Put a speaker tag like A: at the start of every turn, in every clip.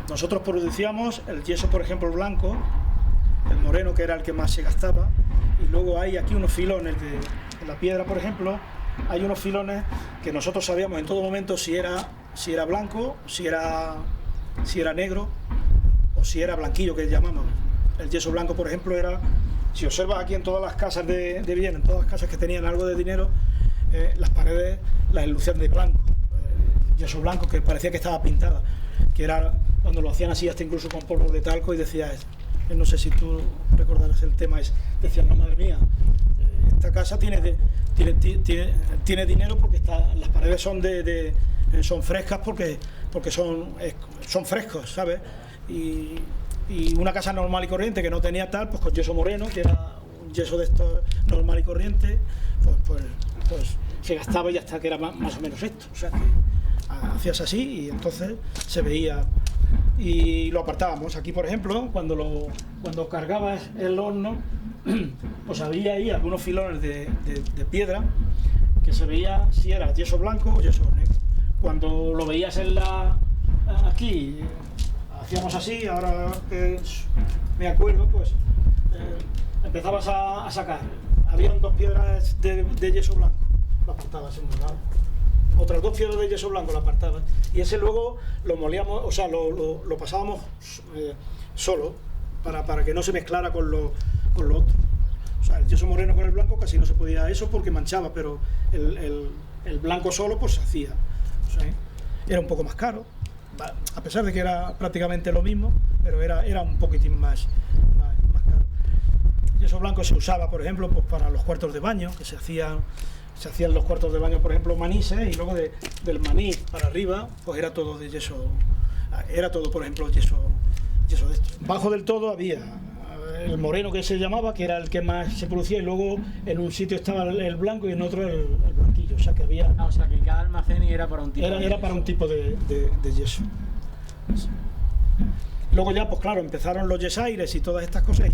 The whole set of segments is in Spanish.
A: nosotros producíamos el yeso, por ejemplo, blanco, el moreno, que era el que más se gastaba, y luego hay aquí unos filones en la piedra, por ejemplo, hay unos filones que nosotros sabíamos en todo momento si era blanco, si era negro o si era blanquillo, que llamamos. El yeso blanco, por ejemplo, era, si observas aquí en todas las casas de Viena, en todas las casas que tenían algo de dinero, las paredes las enlucían de blanco, yeso blanco, que parecía que estaba pintada, que era cuando lo hacían así, hasta incluso con polvo de talco, y decías, no sé si tú recordarás el tema, decían, no, madre mía, esta casa tiene dinero porque las paredes son frescas porque son frescos, ¿sabes? Y una casa normal y corriente que no tenía tal, pues con yeso moreno, que era un yeso de esto normal y corriente, pues se gastaba y hasta que era más o menos esto. O sea que hacías así y entonces se veía y lo apartábamos. Aquí, por ejemplo, cuando cargabas el horno, pues había ahí algunos filones de piedra que se veía si era yeso blanco o yeso negro. Cuando lo veías aquí, hacíamos así, ahora que me acuerdo, pues empezabas a sacar. Habían 2 piedras de yeso blanco, lo apartabas en un lado. Otras 2 piedras de yeso blanco lo apartabas. Y ese luego lo molíamos, o sea, lo pasábamos solo, para que no se mezclara con lo otro. O sea, el yeso moreno con el blanco casi no se podía eso porque manchaba, pero el blanco solo pues se hacía. O sea, era un poco más caro, a pesar de que era prácticamente lo mismo, pero era un poquitín más caro. El yeso blanco se usaba, por ejemplo, pues para los cuartos de baño, que se hacían los cuartos de baño, por ejemplo, manises, y luego del maní para arriba, pues era todo de yeso, por ejemplo, yeso de esto. Bajo del todo había el moreno, que se llamaba, que era el que más se producía, y luego en un sitio estaba el blanco y en otro el blanquillo. O sea que había.
B: O sea que cada almacén era para un tipo.
A: Era para un tipo de yeso. Luego ya, pues claro, empezaron los yesaires y todas estas cosas,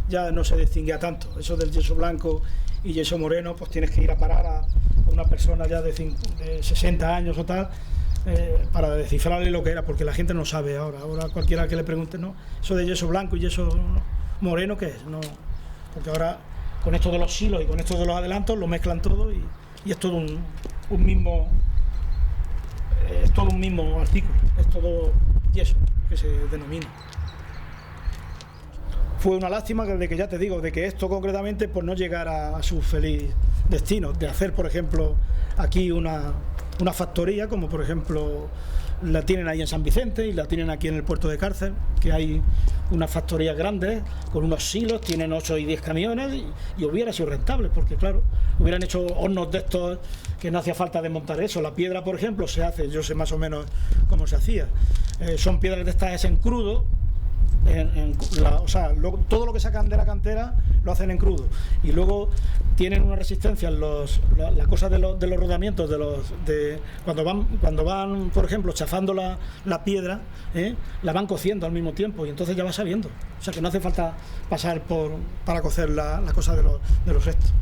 A: ya no se distinguía tanto. Eso del yeso blanco y yeso moreno, pues tienes que ir a parar a una persona ya de 60 años o tal, para descifrarle lo que era, porque la gente no sabe ahora cualquiera que le pregunte, no, eso de yeso blanco y yeso moreno, ¿qué es? No, porque ahora con esto de los silos y con esto de los adelantos lo mezclan todo y es todo un mismo artículo, es todo yeso que se denomina. Fue una lástima de que, ya te digo, de que esto concretamente pues no llegara a su feliz destino, de hacer, por ejemplo, aquí una factoría, como por ejemplo la tienen ahí en San Vicente y la tienen aquí en el puerto de Cárcel, que hay unas factorías grandes con unos silos, tienen 8 y 10 camiones y hubiera sido rentable, porque claro, hubieran hecho hornos de estos que no hacía falta desmontar eso. La piedra, por ejemplo, se hace, yo sé más o menos cómo se hacía, son piedras de estas en crudo. O sea, todo lo que sacan de la cantera lo hacen en crudo y luego tienen una resistencia la cosa de los rodamientos cuando van, por ejemplo, chafando la piedra, la van cociendo al mismo tiempo y entonces ya va sabiendo, o sea que no hace falta pasar para cocer la cosa de los restos.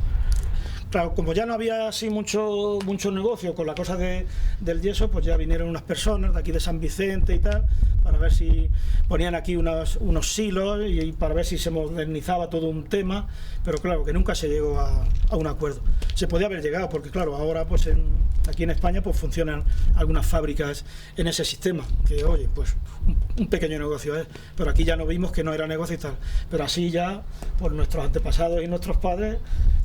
A: Claro, como ya no había así mucho negocio con la cosa del yeso, pues ya vinieron unas personas de aquí de San Vicente y tal, para ver si ponían aquí unos silos y para ver si se modernizaba todo un tema, pero claro, que nunca se llegó a un acuerdo. Se podía haber llegado, porque claro, ahora pues aquí en España pues funcionan algunas fábricas en ese sistema, que oye, pues un pequeño negocio es, pero aquí ya no vimos que no era negocio y tal, pero así ya, por nuestros antepasados y nuestros padres,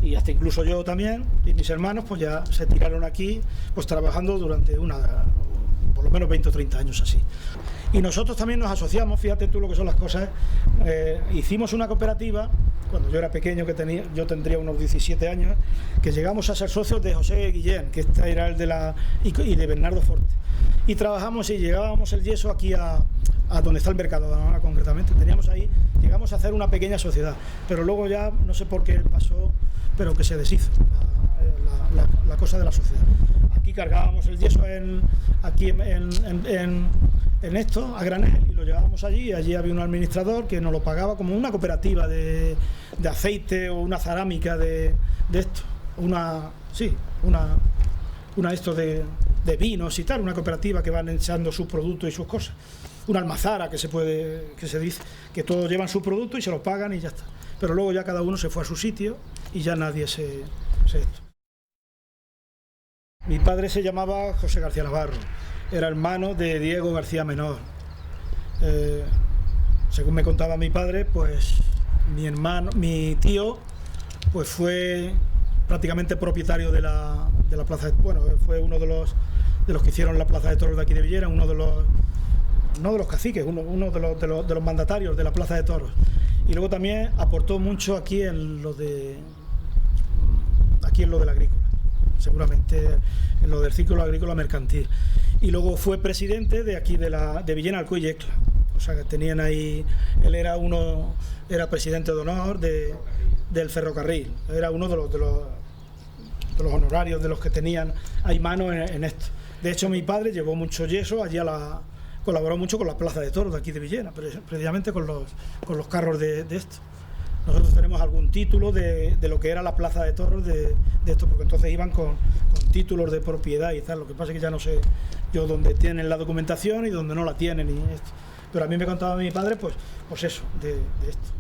A: y hasta incluso yo también, y mis hermanos, pues ya se tiraron aquí, pues trabajando durante por lo menos 20 o 30 años así. Y nosotros también nos asociamos, fíjate tú lo que son las cosas, hicimos una cooperativa, cuando yo era pequeño, yo tendría unos 17 años, que llegamos a ser socios de José Guillén, que este era el y de Bernardo Forte. Y trabajamos y llegábamos el yeso aquí a donde está el mercado, ahora concretamente, llegamos a hacer una pequeña sociedad, pero luego ya, no sé por qué pasó, pero que se deshizo la cosa de la sociedad. Aquí cargábamos el yeso en esto, a granel, y lo llevábamos allí, y allí había un administrador que nos lo pagaba como una cooperativa de aceite o una cerámica de esto, una esto de vinos y tal, una cooperativa que van echando sus productos y sus cosas. una almazara que se dice, que todos llevan su producto y se lo pagan y ya está. Pero luego ya cada uno se fue a su sitio y ya nadie se esto. Mi padre se llamaba José García Navarro, era hermano de Diego García Menor. Según me contaba mi padre, pues mi tío, pues fue prácticamente propietario de la plaza, bueno, fue uno de los que hicieron la plaza de toros de aquí de Villena, no de los caciques, uno de los mandatarios de la plaza de toros. Y luego también aportó mucho aquí en lo del agrícola, seguramente en lo del círculo agrícola mercantil. Y luego fue presidente de aquí de Villena, Alcoy y Ecla. O sea que tenían ahí, él era presidente de honor del ferrocarril, era uno de los honorarios de los que tenían ahí mano en esto. De hecho, mi padre llevó mucho yeso allí colaboró mucho con la plaza de toros de aquí de Villena, precisamente con los carros de esto. Nosotros tenemos algún título de lo que era la plaza de toros de esto, porque entonces iban con títulos de propiedad y tal. Lo que pasa es que ya no sé yo dónde tienen la documentación y dónde no la tienen y esto. Pero a mí me contaba mi padre, pues eso, de esto.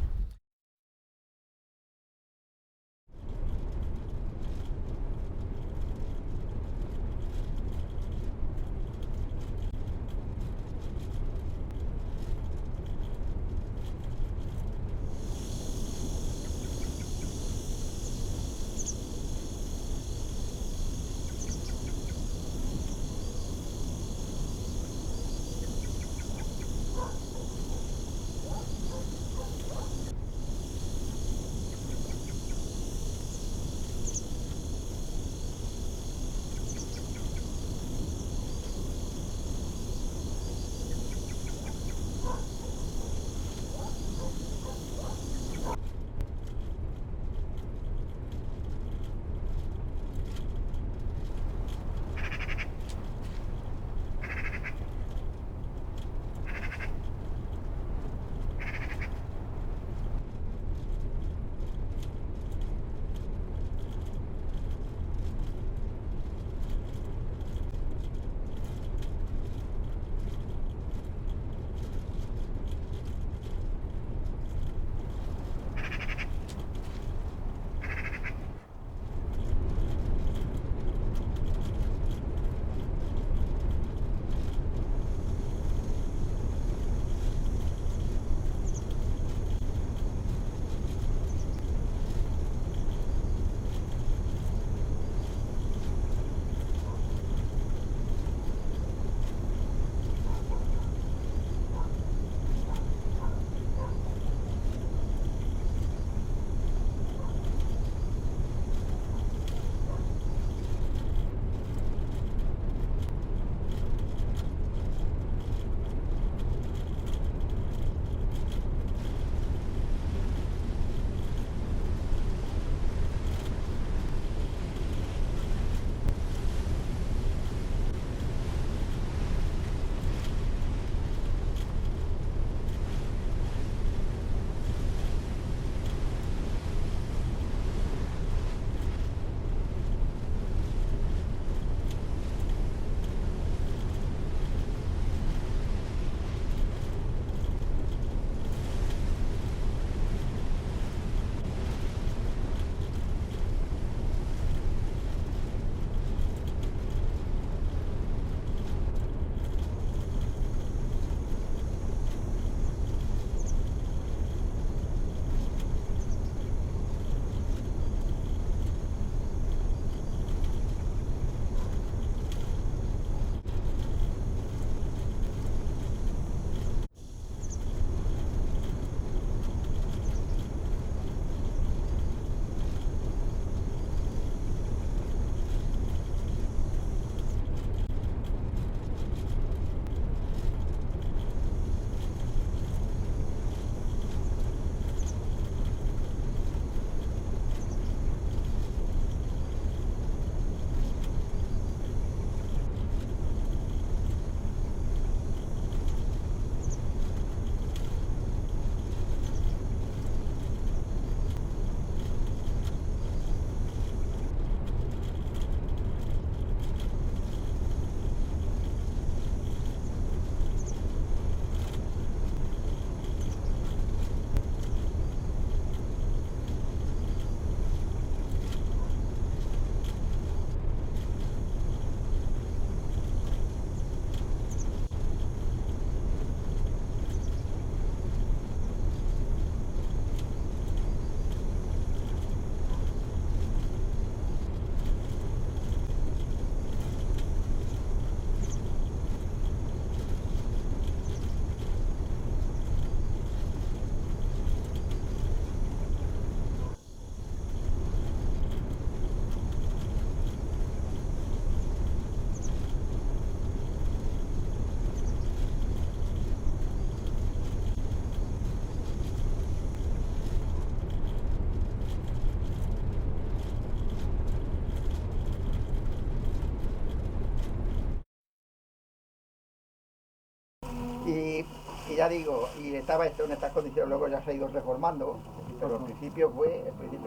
C: Y ya digo, y estaba esto en estas condiciones, luego ya se ha ido reformando, pero al principio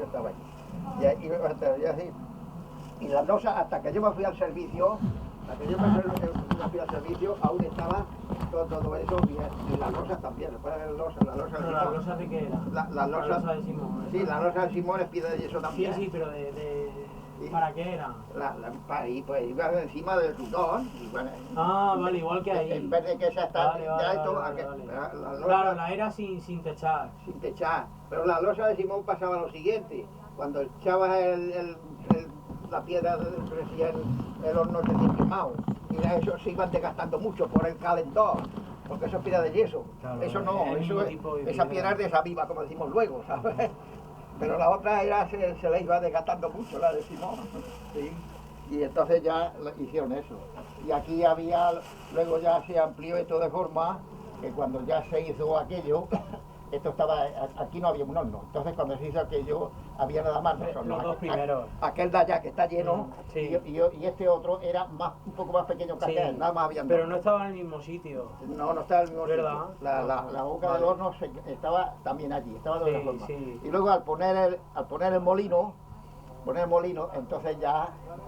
C: estaba allí. Y las losas, hasta que yo me fui al servicio, aún estaba todo eso y las losas también, después de las losas
B: ¿Pero las losas de qué era?
C: Las losas
B: de Simón.
C: Sí, las losas de Simón es piedra de yeso también.
B: Sí, pero ¿para qué era?
C: Pues iba encima del rutón. Bueno,
B: vale, igual que ahí.
C: En vez de que esa está
B: vale. Claro, la era sin techar.
C: Sin techar. Pero la losa de Simón pasaba lo siguiente. Cuando echabas la piedra recién el horno recién quemado, y eso se iban desgastando mucho por el calentón, porque eso es piedra de yeso. Claro, eso no, esa piedra es de esa viva, como decimos luego, ¿sabes? Pero la otra se le iba desgastando mucho, la de Simón. Sí. Y entonces ya hicieron eso. Y aquí luego ya se amplió esto de forma que cuando ya se hizo aquello, aquí no había un horno. Entonces cuando se hizo aquello, había nada más dos hornos.
B: Los dos primeros.
C: Aquel de allá que está lleno,
B: sí.
C: y este otro era un poco más pequeño que aquel, nada más había dos.
B: Pero no estaba en el mismo sitio.
C: No estaba en el mismo
B: ¿verdad?
C: sitio. La boca del horno estaba también allí, estaba de otra forma. Sí. Y luego al poner el molino, entonces ya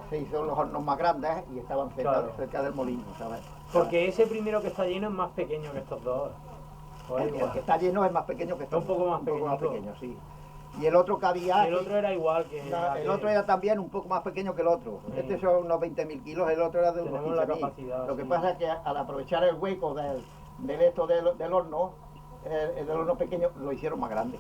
C: se hizo los hornos más grandes y estaban cerca del molino, ¿sabes?
B: Porque ese primero que está lleno es más pequeño que estos dos.
C: El que está lleno es más pequeño que estos.
B: Un poco más
C: pequeño, sí. Y el otro que había...
B: El otro era igual que...
C: el otro era también un poco más pequeño que el otro. Sí. Este son unos 20.000 kilos, el otro era de unos 15.000. Lo que pasa es que al aprovechar el hueco del horno, el horno pequeño, lo hicieron más grande.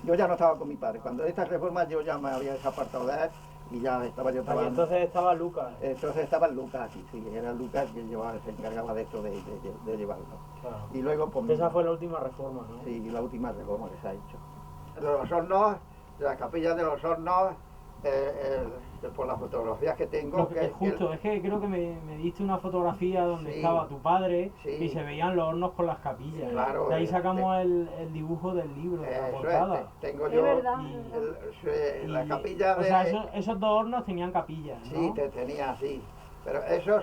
C: Yo ya no estaba con mi padre. Cuando estas reformas yo ya me había desapartado de él y ya estaba yo trabajando.
B: Entonces estaba Lucas.
C: Entonces estaba Lucas aquí, sí, era Lucas que se encargaba de esto, de llevarlo. Claro. Y luego, pues,
B: esa fue la última reforma, ¿no?
C: Sí, la última reforma que se ha hecho. De los hornos, de las capillas de los hornos, por las fotografías que tengo...
B: Es que creo que me diste una fotografía donde estaba tu padre y se veían los hornos con las capillas.
C: Claro,
B: de ahí sacamos el dibujo del libro, de la portada.
C: Tengo yo la capilla de...
B: O sea, esos dos hornos tenían capillas, ¿no?
C: Sí, tenía, sí. Pero eso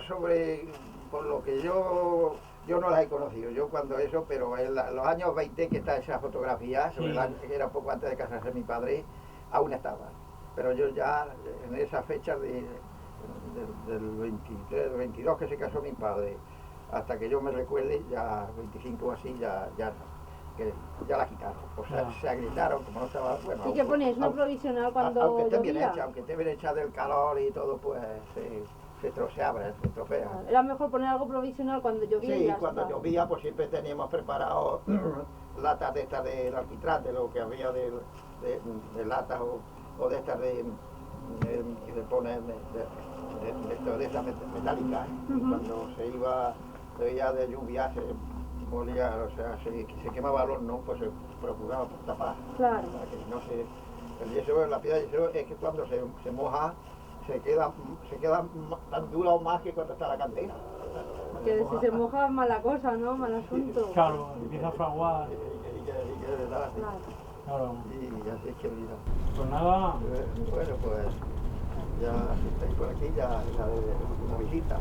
C: por lo que yo no las he conocido, pero en los años 20 que está esa fotografía, que era poco antes de casarse mi padre, aún estaba. Pero yo ya, en esa fecha del 23, del 22 que se casó mi padre, hasta que yo me recuerde, ya 25 o así, ya la quitaron. O sea, se agritaron, como no estaba... Bueno,
D: ¿y qué ponéis? ¿No provisional cuando
C: aunque esté bien hecha del calor y todo, pues se abre, se estropea.
D: Era mejor poner algo provisional cuando llovía.
C: Sí, cuando llovía, pues siempre teníamos preparado latas de estas del alquitrán, de lo que había de latas o de estas que se ponen de esas metálicas. Y cuando se veía de lluvia, se molía, o sea, se quemaba el horno, pues se procuraba tapar.
D: Claro.
C: Para que no el yeso, la piedra de yeso es que cuando se moja, se queda tan dura o más que cuando está la cantera.
D: Que si se moja es mala cosa, ¿no? Mal asunto.
B: Claro, empieza a fraguar.
C: Claro. Y así es que vida.
B: Pues nada.
C: Bueno, pues ya estáis por aquí, ya de una visita.